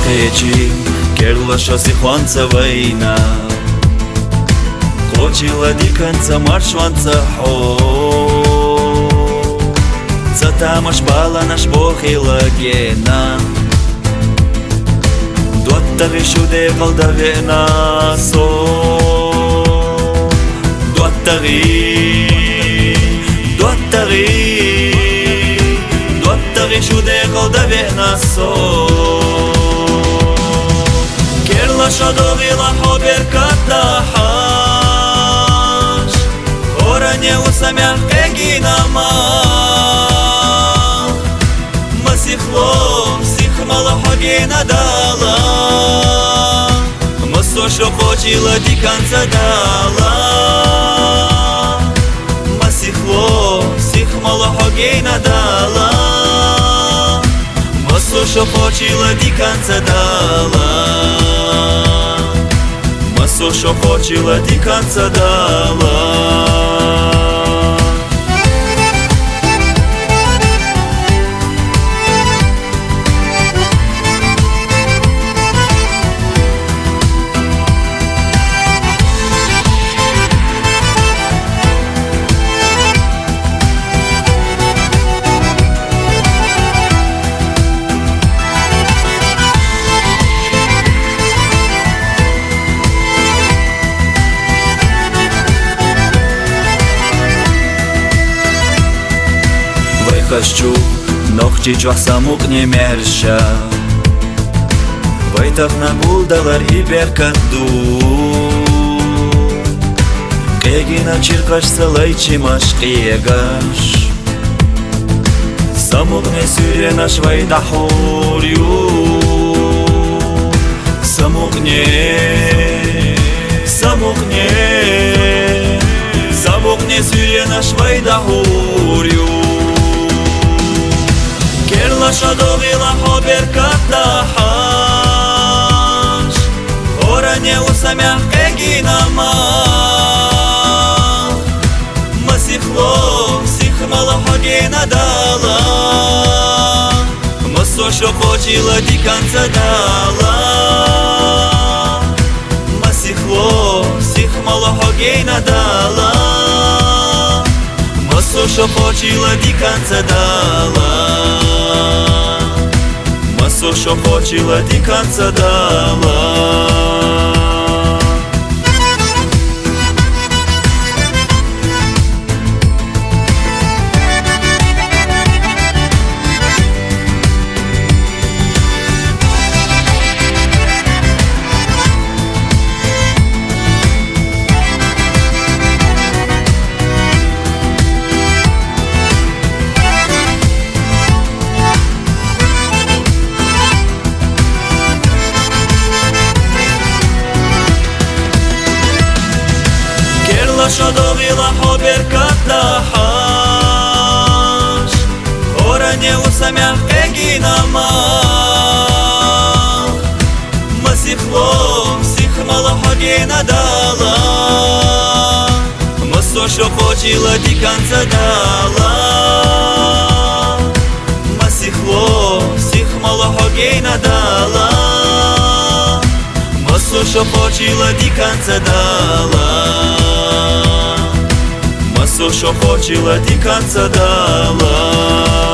Ехечи, керла шоси хванца вайна, Хочила диканца маршванца хо, Затамаш бала наш бохила гена, Дуаттари шуде қалдавена со, Дуаттари шуде қалдавена со, Керла шадовила хобер катахаш, Оране усамях эгинама, Масихло, сихмала хогена дала, Масо шо хочила диканца дала, Масихло, сихмала хогена дала, Масо шо хочила диканца дала, Масо шо хочила диканца дала. Хочу, ногти самук не мерща, Вайтах на булдалар и беркатду, Кегина чиркаш салайчи машкиегаш, Самук не сюренаш вайдахурю, Самук не сюренаш вайдахурю, Керла шадовила хобер катахаш, Оране усамях эгинама, Масихло, сихмала хогена дала, Масо шо хочила диканца дала, Масихло, сихмала хогена дала, Масо шо хочила диканца дала, Масо шо хочила диканца дала. Шадовила хобер катахаш, Оране усамях эгинама, Масихло, сихмала хогена дала, Масо шо хочила диканца дала, Масихло, сихмала хогена дала, Масо шо хочила диканца дала, Масо шо хочила диканца дала.